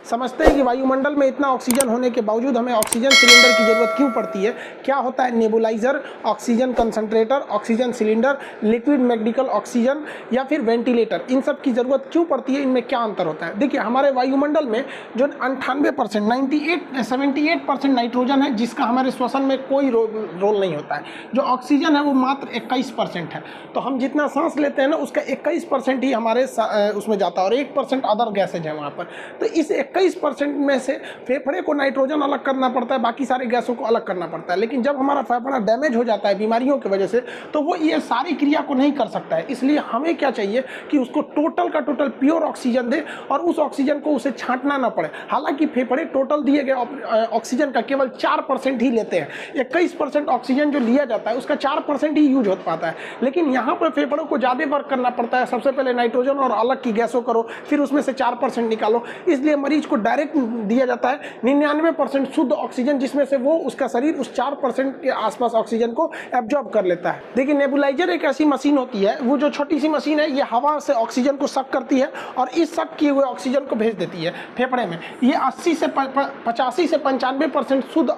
समझते हैं कि वायुमंडल में इतना ऑक्सीजन होने के बावजूद हमें ऑक्सीजन सिलेंडर की ज़रूरत क्यों पड़ती है, क्या होता है nebuliser, oxygen concentrator, oxygen cylinder, liquid medical oxygen या फिर वेंटिलेटर, इन सब की ज़रूरत क्यों पड़ती है, इनमें क्या अंतर होता है। देखिए हमारे वायुमंडल में जो 98% 78% नाइट्रोजन है जिसका हमारे श्वसन में कोई रोल नहीं होता है, जो ऑक्सीजन है वो मात्र 21% है। तो हम जितना सांस लेते हैं ना उसका 21% ही हमारे उसमें जाता है और 1% अदर गैसेज है वहाँ पर। तो इस 21% में से फेफड़े को नाइट्रोजन अलग करना पड़ता है, बाकी सारे गैसों को अलग करना पड़ता है। लेकिन जब हमारा फेफड़ा डैमेज हो जाता है बीमारियों की वजह से तो वो ये सारी क्रिया को नहीं कर सकता है। इसलिए हमें क्या चाहिए कि उसको टोटल का टोटल प्योर ऑक्सीजन दे और उस ऑक्सीजन को उसे छांटना ना पड़े। हालांकि फेफड़े टोटल दिए गए ऑक्सीजन का केवल 4% ही लेते हैं। 21% ऑक्सीजन जो लिया जाता है उसका 4% ही यूज हो पाता है। लेकिन यहाँ पर फेफड़ों को ज़्यादा वर्क करना पड़ता है। सबसे पहले नाइट्रोजन और अलग की गैसों करो, फिर उसमें से 4% निकालो। इसलिए मरीज को डायरेक्ट दिया जाता है 99% शुद्ध ऑक्सीजन, जिसमें से वो उसका शरीर उस 4% के आसपास ऑक्सीजन को एब्जॉर्ब कर लेता है। देखिए नेबुलाइजर एक ऐसी मशीन होती है, वो जो छोटी सी मशीन है, ये हवा से ऑक्सीजन को सक करती है और इस सक किए हुए ऑक्सीजन को भेज देती है फेफड़े में। ये 85 से 95% शुद्ध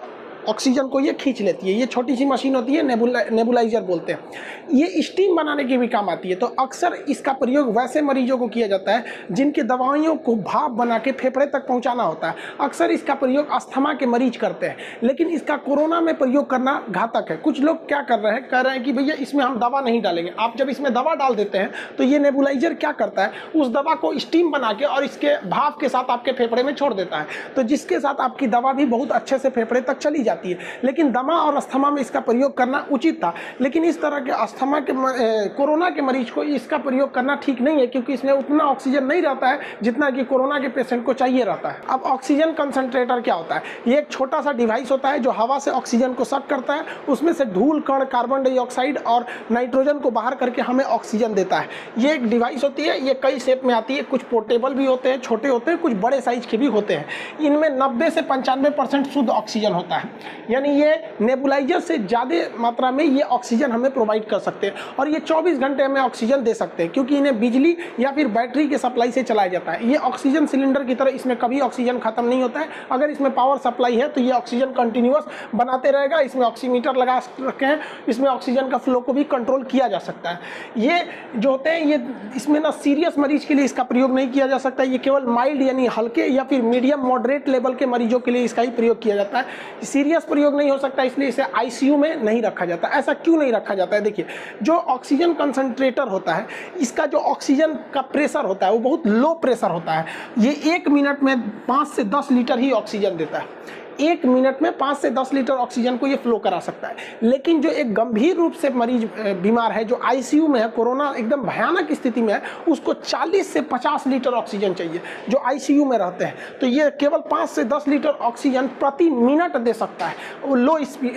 ऑक्सीजन को ये खींच लेती है। ये छोटी सी मशीन होती है, नेबुलाइजर बोलते हैं। ये स्टीम बनाने के भी काम आती है। तो अक्सर इसका प्रयोग वैसे मरीजों को किया जाता है जिनके दवाइयों को भाप बना के फेफड़े तक पहुंचाना होता है। अक्सर इसका प्रयोग अस्थमा के मरीज करते हैं, लेकिन इसका कोरोना में प्रयोग करना घातक है। कुछ लोग क्या कर रहे हैं, कह रहे हैं कि भैया इसमें हम दवा नहीं डालेंगे। आप जब इसमें दवा डाल देते हैं तो ये नेबुलाइजर क्या करता है, उस दवा को स्टीम बना के और इसके भाप के साथ आपके फेफड़े में छोड़ देता है, तो जिसके साथ आपकी दवा भी बहुत अच्छे से फेफड़े तक चली जाती है। लेकिन दमा और अस्थमा में इसका प्रयोग करना उचित था, लेकिन इस तरह के अस्थमा के कोरोना के मरीज को इसका प्रयोग करना ठीक नहीं है, क्योंकि इसमें उतना ऑक्सीजन नहीं रहता है जितना कि कोरोना के पेशेंट को चाहिए रहता है। अब ऑक्सीजन कंसंट्रेटर क्या होता है? ये एक छोटा सा डिवाइस होता है जो हवा से ऑक्सीजन को सक करता है, उसमें से धूल कण, कार्बन डाइऑक्साइड और नाइट्रोजन को बाहर करके हमें ऑक्सीजन देता है। ये एक डिवाइस होती है, ये कई शेप में आती है, कुछ पोर्टेबल भी होते हैं, छोटे होते हैं, कुछ बड़े साइज के भी होते हैं। इनमें 90 से 95% शुद्ध ऑक्सीजन होता है, यानी ये नेबुलाइजर से ज़्यादा मात्रा में ये ऑक्सीजन हमें प्रोवाइड कर सकते हैं और ये 24 घंटे हमें ऑक्सीजन दे सकते हैं, क्योंकि इन्हें बिजली या फिर बैटरी के सप्लाई से चलाया जाता है। ये ऑक्सीजन सिलेंडर की तरह इसमें कभी ऑक्सीजन खत्म नहीं होता है। अगर इसमें पावर सप्लाई है तो ये ऑक्सीजन कंटिन्यूअस बनाते रहेगा। इसमें ऑक्सीमीटर लगा रखे हैं, इसमें ऑक्सीजन का फ्लो को भी कंट्रोल किया जा सकता है। ये जो होते हैं ये इसमें ना सीरियस मरीज के लिए इसका प्रयोग नहीं किया जा सकता, ये केवल माइल्ड यानी हल्के या फिर मीडियम मॉडरेट लेवल के मरीजों के लिए इसका ही प्रयोग किया जाता है। सीरियस प्रयोग नहीं हो सकता, इसलिए इसे आईसीयू में नहीं रखा जाता। ऐसा क्यों नहीं रखा जाता है? देखिए जो ऑक्सीजन कंसंट्रेटर होता है, इसका जो ऑक्सीजन का प्रेशर होता है वो बहुत लो प्रेशर होता है। ये 1 मिनट में 5 से 10 लीटर ही ऑक्सीजन देता है। 1 मिनट में 5 से 10 लीटर ऑक्सीजन को ये फ्लो करा सकता है। लेकिन जो एक गंभीर रूप से मरीज बीमार है, जो आईसीयू में है, कोरोना एकदम भयानक स्थिति में है, उसको 40 से 50 लीटर ऑक्सीजन चाहिए जो आईसीयू में रहते हैं। तो ये केवल 5 से 10 लीटर ऑक्सीजन प्रति मिनट दे सकता है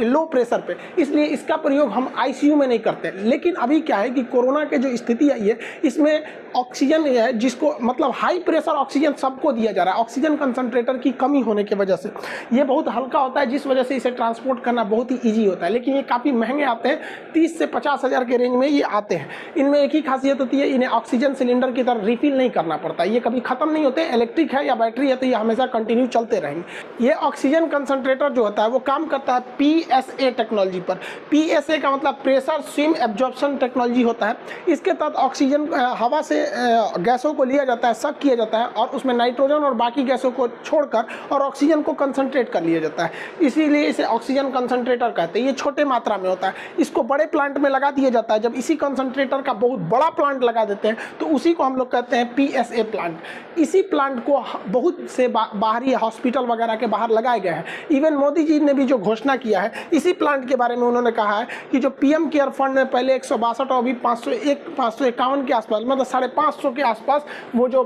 लो प्रेशर पे, इसलिए इसका प्रयोग हम आईसीयू में नहीं करते। लेकिन अभी क्या है कि कोरोना के जो स्थिति आई है इसमें ऑक्सीजन है जिसको मतलब हाई प्रेशर ऑक्सीजन सबको दिया जा रहा है। ऑक्सीजन कंसंट्रेटर की कमी होने की वजह से ये बहुत हल्का होता है, जिस वजह से इसे ट्रांसपोर्ट करना बहुत ही ईजी होता है। लेकिन ये काफ़ी महंगे आते हैं, 30 से 50 हज़ार के रेंज में ये आते हैं। इनमें एक ही खासियत होती है, इन्हें ऑक्सीजन सिलेंडर की तरह रिफिल नहीं करना पड़ता, ये कभी खत्म नहीं होते। इलेक्ट्रिक है या बैटरी है तो ये हमेशा कंटिन्यू चलते रहेंगे। ये ऑक्सीजन कंसंट्रेटर जो होता है वो काम करता है PSA टेक्नोलॉजी पर। PSA का मतलब प्रेशर स्विम एब्जॉर्प्शन टेक्नोलॉजी होता है। इसके तहत ऑक्सीजन हवा से गैसों को लिया जाता है, सक किया जाता है और उसमें नाइट्रोजन और बाकी गैसों को छोड़कर और ऑक्सीजन को कंसंट्रेट कर लिया जाता है। इसीलिए इसे ऑक्सीजन कंसंट्रेटर कहते हैं। ये छोटे मात्रा में होता है, इसको बड़े प्लांट में लगा दिया जाता है। जब इसी कंसंट्रेटर का बहुत बड़ा प्लांट लगा देते हैं तो उसी को हम लोग कहते हैं PSA प्लांट। इसी प्लांट को बहुत से बाहरी हॉस्पिटल वगैरह के बाहर लगाए गए हैं। इवन मोदी जी ने भी जो घोषणा किया है इसी प्लांट के बारे में, उन्होंने कहा है कि जो PM केयर फंड में पहले 162 और अभी 551 के आसपास, मतलब 550 के आसपास वो जो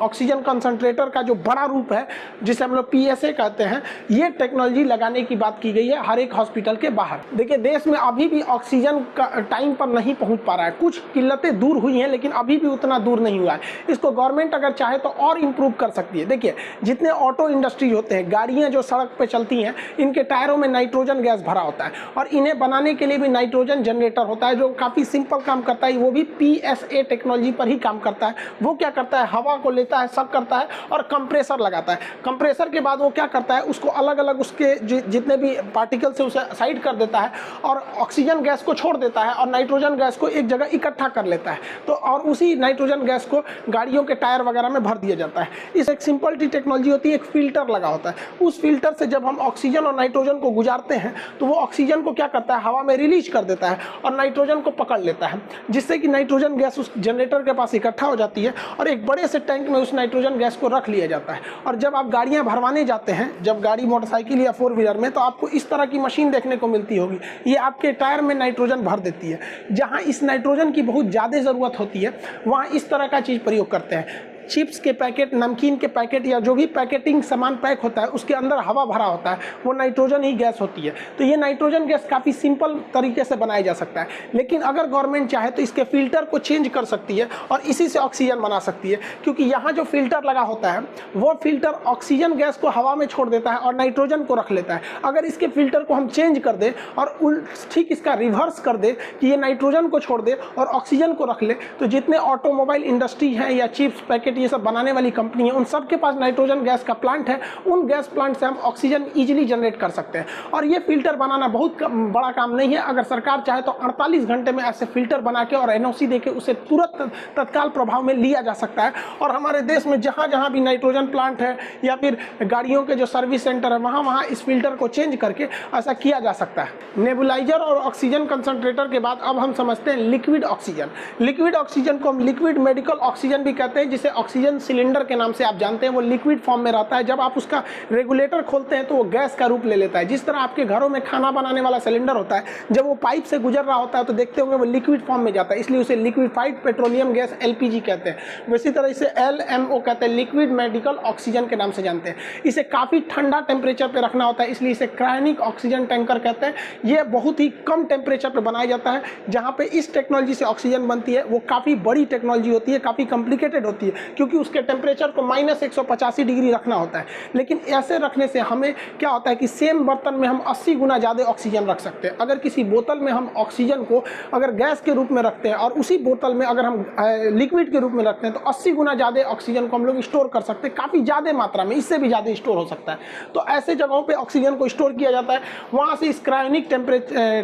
ऑक्सीजन कंसंट्रेटर का जो बड़ा रूप है जिसे हम लोग PSA कहते हैं, ये टेक्नोलॉजी लगाने की बात की गई है हर एक हॉस्पिटल के बाहर। देखिए देश में अभी भी ऑक्सीजन का टाइम पर नहीं पहुंच पा रहा है। कुछ किल्लतें दूर हुई हैं लेकिन अभी भी उतना दूर नहीं हुआ है। इसको गवर्नमेंट अगर चाहे तो और इम्प्रूव कर सकती है। देखिए जितने ऑटो इंडस्ट्री होते हैं, गाड़ियां जो सड़क पे चलती हैं, इनके टायरों में नाइट्रोजन गैस भरा होता है और इन्हें बनाने के लिए भी नाइट्रोजन जनरेटर होता है जो काफ़ी सिंपल काम करता है। वो भी PSA टेक्नोलॉजी पर ही काम करता है। वो क्या करता है, हवा को लेता है, सक करता है और कंप्रेसर लगाता है। कंप्रेसर के बाद वो क्या करता है, उसको अलग अलग उसके जितने भी पार्टिकल से उसे साइड कर देता है और ऑक्सीजन गैस को छोड़ देता है और नाइट्रोजन गैस को एक जगह इकट्ठा कर लेता है। तो और उसी नाइट्रोजन गैस को गाड़ियों के टायर वगैरह में भर दिया जाता है। इस एक सिंपल टी टेक्नोलॉजी होती है, एक फिल्टर लगा होता है। उस फिल्टर से जब हम ऑक्सीजन और नाइट्रोजन को गुजारते हैं तो वो ऑक्सीजन को क्या करता है, हवा में रिलीज कर देता है और नाइट्रोजन को पकड़ लेता है, जिससे कि नाइट्रोजन गैस उस जनरेटर के पास इकट्ठा हो जाती है और एक बड़े से टैंक में उस नाइट्रोजन गैस को रख लिया जाता है। और जब आप गाड़ियां भरवाने जाते हैं, जब गाड़ी मोटरसाइकिल या 4 व्हीलर में, तो आपको इस तरह की मशीन देखने को मिलती होगी। ये आपके टायर में नाइट्रोजन भर देती है। जहां इस नाइट्रोजन की बहुत ज़्यादा ज़रूरत होती है वहां इस तरह का चीज़ प्रयोग करते हैं। चिप्स के पैकेट, नमकीन के पैकेट या जो भी पैकेटिंग सामान पैक होता है उसके अंदर हवा भरा होता है, वो नाइट्रोजन ही गैस होती है। तो ये नाइट्रोजन गैस काफ़ी सिंपल तरीके से बनाया जा सकता है, लेकिन अगर गवर्नमेंट चाहे तो इसके फिल्टर को चेंज कर सकती है और इसी से ऑक्सीजन बना सकती है, क्योंकि यहाँ जो फिल्टर लगा होता है वो फिल्टर ऑक्सीजन गैस को हवा में छोड़ देता है और नाइट्रोजन को रख लेता है। अगर इसके फिल्टर को हम चेंज कर दें और ठीक इसका रिवर्स कर दे कि ये नाइट्रोजन को छोड़ दे और ऑक्सीजन को रख ले, तो जितने ऑटोमोबाइल इंडस्ट्री हैं या चिप्स पैकेट ये सब बनाने वाली कंपनी है, उन सब के पास नाइट्रोजन गैस का प्लांट है। उन गैस प्लांट से हम ऑक्सीजन इजीली जनरेट कर सकते हैं। और ये फिल्टर बनाना बहुत बड़ा काम नहीं है। अगर सरकार चाहे तो 48 घंटे में ऐसे फिल्टर बना के और एनओसी देके उसे तुरंत तत्काल प्रभाव में लिया जा सकता है। और हमारे देश में जहाँ जहाँ भी नाइट्रोजन प्लांट है या फिर गाड़ियों के जो सर्विस सेंटर है वहाँ वहाँ इस फिल्टर को चेंज करके ऐसा किया जा सकता है। नेबुलाइजर और ऑक्सीजन कंसंट्रेटर के बाद अब हम समझते हैं लिक्विड ऑक्सीजन। लिक्विड ऑक्सीजन को हम लिक्विड मेडिकल ऑक्सीजन भी कहते हैं, जिसे ऑक्सीजन सिलेंडर के नाम से आप जानते हैं। वो लिक्विड फॉर्म में रहता है। जब आप उसका रेगुलेटर खोलते हैं तो वो गैस का रूप ले लेता है। जिस तरह आपके घरों में खाना बनाने वाला सिलेंडर होता है, जब वो पाइप से गुजर रहा होता है तो देखते होंगे वो लिक्विड फॉर्म में जाता है, इसलिए उसे लिक्विफाइड पेट्रोलियम गैस LPG कहते हैं। वैसी तरह इसे LMO कहते हैं, लिक्विड मेडिकल ऑक्सीजन के नाम से जानते हैं। इसे काफ़ी ठंडा टेम्परेचर पर रखना होता है, इसलिए इसे क्रायोनिक ऑक्सीजन टैंकर कहते हैं। ये बहुत ही कम टेम्परेचर पर बनाया जाता है। जहाँ पे इस टेक्नोलॉजी से ऑक्सीजन बनती है वो काफ़ी बड़ी टेक्नोलॉजी होती है, काफ़ी कॉम्प्लिकेटेड होती है, क्योंकि उसके टेम्परेचर को -185 डिग्री रखना होता है। लेकिन ऐसे रखने से हमें क्या होता है कि सेम बर्तन में हम 80 गुना ज़्यादा ऑक्सीजन रख सकते हैं। अगर किसी बोतल में हम ऑक्सीजन को अगर गैस के रूप में रखते हैं और उसी बोतल में अगर हम लिक्विड के रूप में रखते हैं तो 80 गुना ज़्यादा ऑक्सीजन को हम लोग स्टोर कर सकते हैं, काफ़ी ज़्यादा मात्रा में, इससे भी ज़्यादा स्टोर हो सकता है। तो ऐसे जगहों पर ऑक्सीजन को स्टोर किया जाता है। वहाँ से इस क्रायोनिक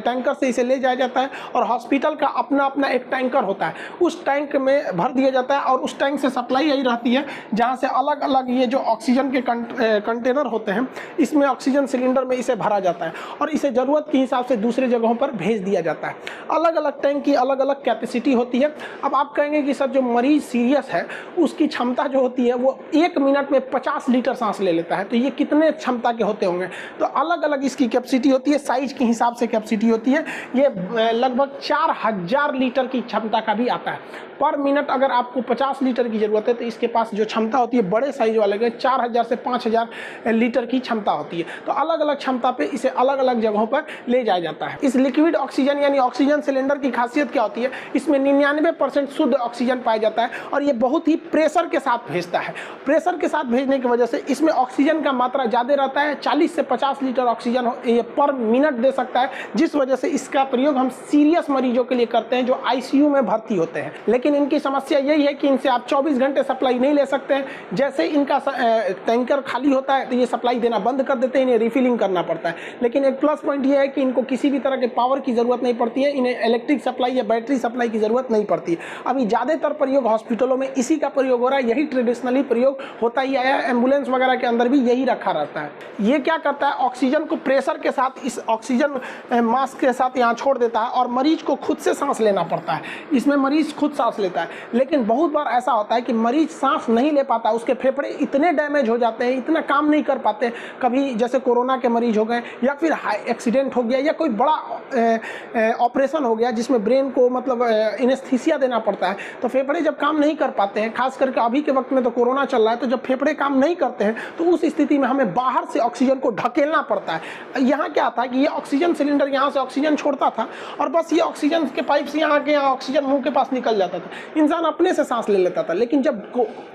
टैंकर से इसे ले जाया जाता है और हॉस्पिटल का अपना अपना एक टैंकर होता है, उस टैंक में भर दिया जाता है और उस टैंक से सप्लाई यही रहती है, जहाँ से अलग अलग ये जो ऑक्सीजन के कंटेनर होते हैं इसमें ऑक्सीजन सिलेंडर में इसे भरा जाता है और इसे ज़रूरत के हिसाब से दूसरे जगहों पर भेज दिया जाता है। अलग अलग टैंक की अलग अलग कैपेसिटी होती है। अब आप कहेंगे कि सर जो मरीज सीरियस है उसकी क्षमता जो होती है वो 1 मिनट में 50 लीटर सांस ले लेता है, तो ये कितने क्षमता के होते होंगे? तो अलग अलग इसकी कैपेसिटी होती है, साइज के हिसाब से कैपेसिटी होती है। ये लगभग 4000 लीटर की क्षमता का भी आता है। पर मिनट अगर आपको 50 लीटर की ज़रूरत है तो इसके पास जो क्षमता होती है बड़े साइज वाले के 4000 से 5000 लीटर की क्षमता होती है। तो अलग अलग क्षमता पे इसे अलग अलग जगहों पर ले जाया जाता है। इस लिक्विड ऑक्सीजन यानी ऑक्सीजन सिलेंडर की खासियत क्या होती है? इसमें 99% शुद्ध ऑक्सीजन पाया जाता है और ये बहुत ही प्रेशर के साथ भेजता है। प्रेशर के साथ भेजने की वजह से इसमें ऑक्सीजन का मात्रा ज़्यादा रहता है। 40 से 50 लीटर ऑक्सीजन ये पर मिनट दे सकता है, जिस वजह से इसका प्रयोग हम सीरियस मरीजों के लिए करते हैं जो ICU में भर्ती होते हैं। लेकिन इनकी समस्या यही है कि इनसे आप 24 घंटे सप्लाई नहीं ले सकते हैं। जैसे इनका टैंकर खाली होता है तो ये सप्लाई देना बंद कर देते हैं, इन्हें रिफिलिंग करना पड़ता है। लेकिन एक प्लस पॉइंट ये है कि इनको किसी भी तरह के पावर की ज़रूरत नहीं पड़ती है, इन्हें इलेक्ट्रिक सप्लाई या बैटरी सप्लाई की ज़रूरत नहीं पड़ती। अभी ज़्यादातर प्रयोग हॉस्पिटलों में इसी का प्रयोग हो रहा है, यही ट्रेडिशनली प्रयोग होता ही आया है। एम्बुलेंस वगैरह के अंदर भी यही रखा रहता है। ये क्या करता है, ऑक्सीजन को प्रेशर के साथ इस ऑक्सीजन मास्क के साथ यहाँ छोड़ देता है और मरीज को खुद से सांस लेना पड़ता है। इसमें मरीज खुद सांस लेता है, लेकिन बहुत बार ऐसा होता है कि मरीज सांस नहीं ले पाता, उसके फेफड़े इतने डैमेज हो जाते हैं, इतना काम नहीं कर पाते। कभी जैसे कोरोना के मरीज हो गए या फिर एक्सीडेंट हो गया या कोई बड़ा ऑपरेशन हो गया जिसमें ब्रेन को मतलब एनेस्थीसिया देना पड़ता है, तो फेफड़े जब काम नहीं कर पाते हैं, खास करके अभी के वक्त में तो कोरोना चल रहा है, तो जब फेफड़े काम नहीं करते हैं तो उस स्थिति में हमें बाहर से ऑक्सीजन को ढकेलना पड़ता है। यहाँ क्या था कि ये ऑक्सीजन सिलेंडर यहाँ से ऑक्सीजन छोड़ता था और बस ये ऑक्सीजन के पाइप से यहाँ के यहाँ ऑक्सीजन मुंह के पास निकल जाता था, इंसान अपने से सांस ले लेता था। लेकिन जब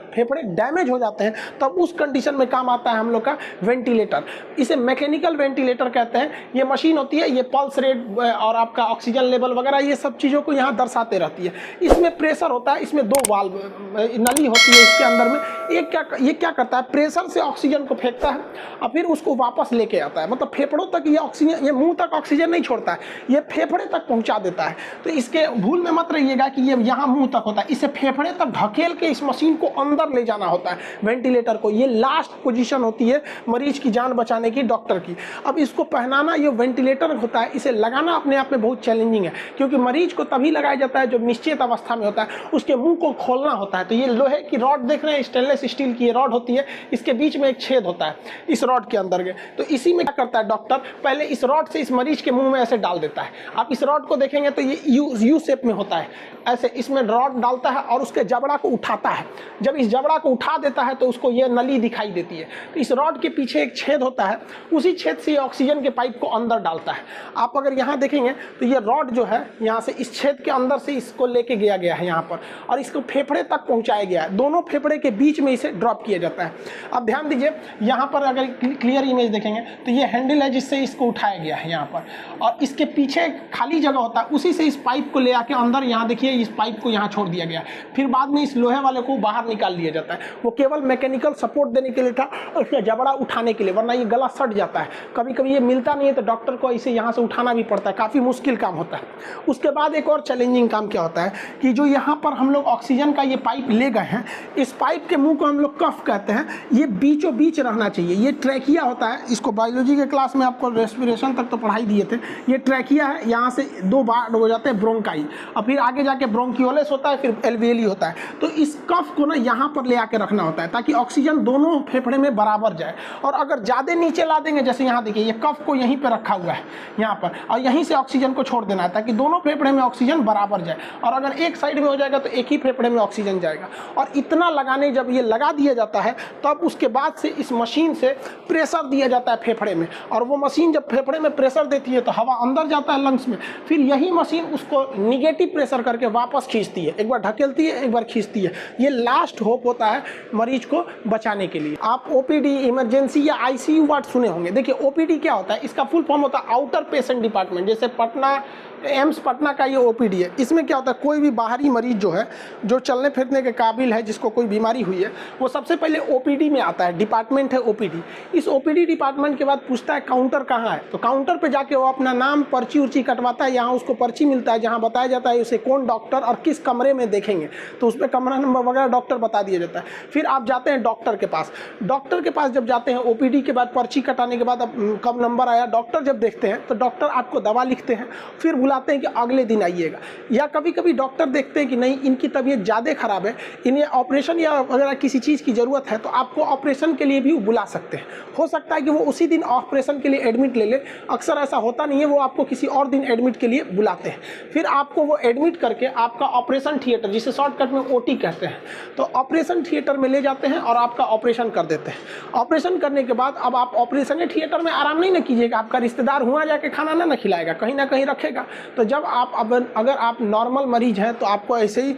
फेफड़े डैमेज हो जाते हैं, तब उस कंडीशन में काम आता है हम लोग का वेंटिलेटर। इसे मैकेनिकल वेंटिलेटर कहते हैं। ये मशीन होती है, ये पल्स रेट और आपका ऑक्सीजन लेवल वगैरह ये सब चीज़ों को यहाँ दर्शाते रहती है। इसमें प्रेशर होता है, इसमें 2 वाल्व नली होती है इसके अंदर में। ये क्या करता है, प्रेशर से ऑक्सीजन को फेंकता है और फिर उसको वापस लेके आता है। मतलब फेफड़ों तक ये ऑक्सीजन, ये मुंह तक ऑक्सीजन नहीं छोड़ता है, ये फेफड़े तक पहुंचा देता है। तो इसके भूल में मत रहिएगा कि ये यहाँ मुंह तक होता है, इसे फेफड़े तक ढकेल के इस मशीन को अंदर ले जाना होता है वेंटिलेटर को। ये लास्ट पोजीशन होती है मरीज की जान बचाने की, डॉक्टर की। अब इसको पहनाना, ये वेंटिलेटर होता है, इसे लगाना अपने आप में बहुत चैलेंजिंग है, क्योंकि मरीज को तभी लगाया जाता है जब निश्चित अवस्था में होता है, उसके मुंह को खोलना होता है। तो ये लोहे की रॉड देख रहे हैं, स्टेनलेस स्टील की ये रॉड होती है, इसके बीच में एक छेद होता है इस रॉड के अंदर के। तो इसी में क्या करता है डॉक्टर, पहले इस रॉड से इस मरीज के मुंह में ऐसे डाल देता है। आप इस रॉड को देखेंगे तो ये यू शेप में होता है, ऐसे इसमें रॉड डालता है और उसके जबड़ा को उठाता है। जब इस जबड़ा को उठा देता है तो उसको ये नली दिखाई देती है। तो इस रॉड के पीछे एक छेद होता है, उसी छेद से ऑक्सीजन के पाइप को अंदर डालता है। आप अगर यहाँ देखेंगे तो ये रॉड जो है यहाँ से इस छेद के अंदर से इसको लेके गया है यहाँ पर, और इसको फेफड़े तक पहुँचाया गया है। दोनों फेफड़े के बीच में इसे ड्रॉप किया जाता है। अब ध्यान दीजिए, यहाँ पर अगर क्लियर इमेज देखेंगे तो ये हैंडल है जिससे इसको उठाया गया है यहाँ पर, और इसके पीछे खाली जगह होता है, उसी से इस पाइप को ले आके अंदर, यहाँ देखिए इस पाइप को यहाँ छोड़ दिया गया। फिर बाद में इस लोहे वाले को बाहर निकाल लिया जाता है। वो केवल मैकेनिकल सपोर्ट देने के लिए था, उसका जबड़ा उठाने के लिए, वरना ये गला सट जाता है। कभी कभी ये मिलता नहीं है तो डॉक्टर को इसे यहाँ से उठाना भी पड़ता है, काफ़ी मुश्किल काम होता है। उसके बाद एक और चैलेंजिंग काम क्या होता है कि जो यहाँ पर हम लोग ऑक्सीजन का ये पाइप ले गए हैं, इस पाइप के मुंह को हम लोग कफ कहते हैं। ये बीचों बीच रहना चाहिए। ये ट्रैकिया होता है, इसको बायोलॉजी के क्लास में आपको रेस्पिरेशन तक तो पढ़ाई दिए थे। ये ट्रैकिया है, यहाँ से 2 बार हो जाते हैं ब्रोंकाई, और फिर आगे जाके ब्रोंकियोलस होता है, फिर एल्वियोली होता है। तो इस कफ को ना यहाँ पर ले आके रखना होता है ताकि ऑक्सीजन दोनों फेफड़े में बराबर जाए। और अगर ज़्यादा नीचे ला देंगे, जैसे यहाँ देखिए ये कफ को यहीं पर रखा हुआ है यहाँ पर, और यहीं से ऑक्सीजन को छोड़ देना है ताकि दोनों फेफड़े में ऑक्सीजन बराबर जाए। और अगर एक साइड में हो जाएगा तो एक ही फेफड़े में ऑक्सीजन जाएगा। और इतना लगाने, जब ये लगा दिया जाता है तब उसके बाद से इस मशीन से प्रेशर दिया जाता है फेफड़े में, और वो मशीन जब फेफड़े में प्रेशर देती है तो हवा अंदर जाता है लंग्स में। फिर यही मशीन उसको निगेटिव प्रेशर करके वापस खींचती है, एक बार ढकेलती है, एक बार खींचती है। ये लास्ट होप होता है मरीज को बचाने के लिए। आप ओपीडी, इमरजेंसी या आईसीयू वार्ड सुने होंगे। देखिए ओपीडी क्या होता है, इसका फुल फॉर्म होता है आउटर पेशेंट डिपार्टमेंट। जैसे पटना, एम्स पटना का ये ओपीडी है। इसमें क्या होता है, कोई भी बाहरी मरीज जो है, जो चलने फिरने के काबिल है, जिसको कोई बीमारी हुई है, वो सबसे पहले ओपीडी में आता है। डिपार्टमेंट है ओपीडी। इस ओपीडी डिपार्टमेंट के बाद पूछता है काउंटर कहाँ है, तो काउंटर पे जाके वो अपना नाम, पर्ची उर्ची कटवाता है। यहाँ उसको पर्ची मिलता है जहाँ बताया जाता है उसे कौन डॉक्टर और किस कमरे में देखेंगे, तो उस पर कमरा नंबर वगैरह डॉक्टर बता दिया जाता है। फिर आप जाते हैं डॉक्टर के पास। डॉक्टर के पास जब जाते हैं, ओपीडी के बाद पर्ची कटाने के बाद अब कब नंबर आया, डॉक्टर जब देखते हैं तो डॉक्टर आपको दवा लिखते हैं, फिर बुलाते हैं कि अगले दिन आइएगा। या कभी कभी डॉक्टर देखते हैं कि नहीं, इनकी तबीयत ज़्यादा खराब है, इन्हें ऑपरेशन या वगैरह किसी चीज़ की ज़रूरत है, तो आपको ऑपरेशन के लिए भी बुला सकते हैं। हो सकता है कि वो उसी दिन ऑपरेशन के लिए एडमिट ले ले, अक्सर ऐसा होता नहीं है, वो आपको किसी और दिन एडमिट के लिए बुलाते हैं। फिर आपको वो एडमिट करके आपका ऑपरेशन थिएटर, जिसे शॉर्टकट में ओटी कहते हैं, तो ऑपरेशन थिएटर में ले जाते हैं और आपका ऑपरेशन कर देते हैं। ऑपरेशन करने के बाद अब आप ऑपरेशन थिएटर में आराम नहीं ना कीजिएगा, आपका रिश्तेदार हुआ जाके खाना ना खिलाएगा, कहीं ना कहीं रखेगा। तो जब आप अगर आप नॉर्मल मरीज हैं तो आपको ऐसे ही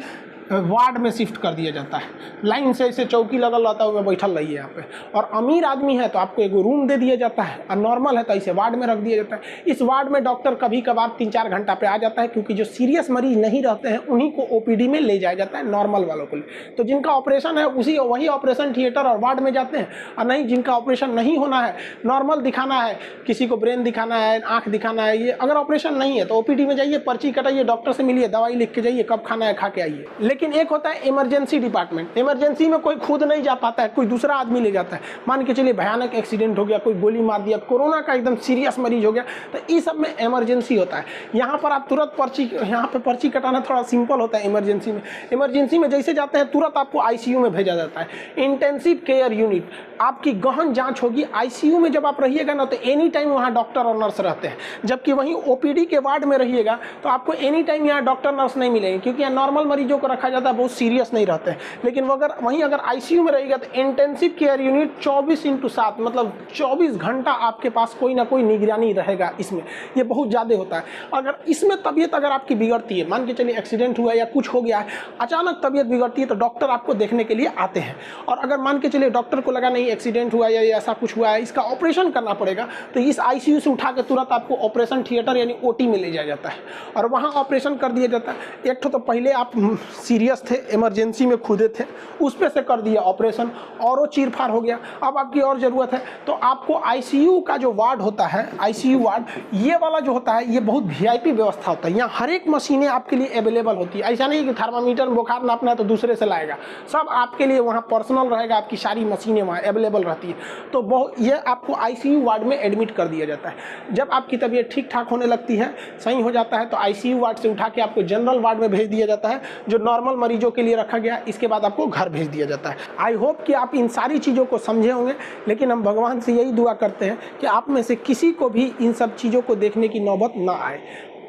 वार्ड में शिफ्ट कर दिया जाता है। लाइन से ऐसे चौकी लगल रहता है, उसमें बैठल रहिए यहाँ पे। और अमीर आदमी है तो आपको एक रूम दे दिया जाता है, और नॉर्मल है तो ऐसे वार्ड में रख दिया जाता है। इस वार्ड में डॉक्टर कभी कभार 3-4 घंटा पे आ जाता है, क्योंकि जो सीरियस मरीज नहीं रहते हैं उन्हीं को ओपीडी में ले जाया जाता है, नॉर्मल वालों को लिए। तो जिनका ऑपरेशन है वही ऑपरेशन थिएटर और वार्ड में जाते हैं, और नहीं जिनका ऑपरेशन नहीं होना है, नॉर्मल दिखाना है, किसी को ब्रेन दिखाना है, आँख दिखाना है, ये अगर ऑपरेशन नहीं है तो ओपीडी में जाइए, पर्ची कटाइए, डॉक्टर से मिलिए, दवाई लिख के जाइए, कब खाना है खा के आइए। लेकिन एक होता है इमरजेंसी डिपार्टमेंट। इमरजेंसी में कोई खुद नहीं जा पाता है, कोई दूसरा आदमी ले जाता है। मान के चलिए भयानक एक्सीडेंट हो गया, कोई गोली मार दिया, कोरोना का एकदम सीरियस मरीज हो गया, तो इस सब में इमरजेंसी होता है। यहाँ पर आप तुरंत यहाँ पे पर्ची कटाना थोड़ा सिंपल होता है इमरजेंसी में। इमरजेंसी में जैसे जाते हैं तुरंत आपको आईसीयू में भेजा जाता है, इंटेंसिव केयर यूनिट। आपकी गहन जांच होगी। आईसीयू में जब आप रहिएगा ना तो एनी टाइम वहाँ डॉक्टर और नर्स रहते हैं, जबकि वहीं ओपीडी के वार्ड में रहिएगा तो आपको एनी टाइम यहाँ डॉक्टर नर्स नहीं मिलेंगे, क्योंकि यहाँ नॉर्मल मरीजों को रखा देखा जाता है बहुत सीरियस नहीं रहते हैं, लेकिन वहीं अगर आईसीयू में रहेगा तो इंटेंसिव केयर यूनिट 24/7 मतलब 24 घंटा आपके पास कोई ना कोई निगरानी रहेगा। इसमें ये बहुत ज़्यादा होता है। अगर इसमें तबीयत अगर आपकी बिगड़ती है, मान के चलिए एक्सीडेंट हुआ या कुछ हो गया है, अचानक तबीयत बिगड़ती है तो डॉक्टर आपको देखने के लिए आते हैं। और अगर मान के चलिए डॉक्टर को लगा नहीं एक्सीडेंट हुआ या ऐसा कुछ हुआ है, इसका ऑपरेशन करना पड़ेगा, तो इस आईसीयू से उठा के तुरंत आपको ऑपरेशन थिएटर यानी ओटी में ले जाया जाता है और वहाँ ऑपरेशन कर दिया जाता है। एक तो पहले आप सीरियस थे, इमरजेंसी में खुदे थे, उस पर से कर दिया ऑपरेशन और वो चीरफाड़ हो गया। अब आपकी और ज़रूरत है तो आपको आईसीयू का जो वार्ड होता है, आईसीयू वार्ड ये वाला जो होता है, ये बहुत वीआईपी व्यवस्था होता है। यहाँ हर एक मशीनें आपके लिए अवेलेबल होती है। ऐसा नहीं कि थर्मामीटर में बुखार नापना है तो दूसरे से लाएगा, सब आपके लिए वहाँ पर्सनल रहेगा, आपकी सारी मशीनें वहाँ अवेलेबल रहती है। तो ये आपको आईसीयू वार्ड में एडमिट कर दिया जाता है। जब आपकी तबीयत ठीक ठाक होने लगती है, सही हो जाता है, तो आईसीयू वार्ड से उठा के आपको जनरल वार्ड में भेज दिया जाता है जो नॉर्मल मरीजों के लिए रखा गया। इसके बाद आपको घर भेज दिया जाता है। आई होप कि आप इन सारी चीज़ों को समझे होंगे, लेकिन हम भगवान से यही दुआ करते हैं कि आप में से किसी को भी इन सब चीज़ों को देखने की नौबत ना आए।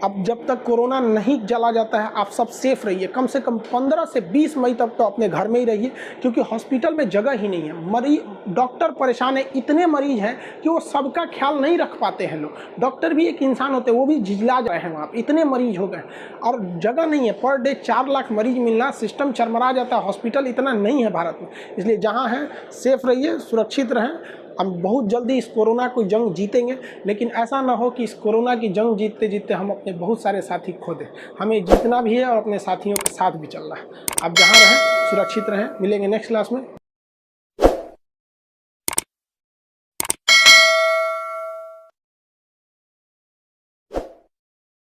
अब जब तक कोरोना नहीं चला जाता है, आप सब सेफ रहिए। कम से कम 15 से 20 मई तक तो अपने घर में ही रहिए, क्योंकि हॉस्पिटल में जगह ही नहीं है। डॉक्टर परेशान है, इतने मरीज हैं कि वो सबका ख्याल नहीं रख पाते हैं लोग। डॉक्टर भी एक इंसान होते हैं, वो भी झिझला जा रहे हैं वहाँ, इतने मरीज हो गए और जगह नहीं है। पर डे 4 लाख मरीज मिलना, सिस्टम चरमरा जाता है। हॉस्पिटल इतना नहीं है भारत में, इसलिए जहाँ है सेफ रहिए, सुरक्षित रहें। हम बहुत जल्दी इस कोरोना को जंग जीतेंगे, लेकिन ऐसा ना हो कि इस कोरोना की जंग जीतते जीतते हम अपने बहुत सारे साथी खो दें। हमें जीतना भी है और अपने साथियों के साथ भी चलना है। आप जहाँ रहें सुरक्षित रहें। मिलेंगे नेक्स्ट क्लास में।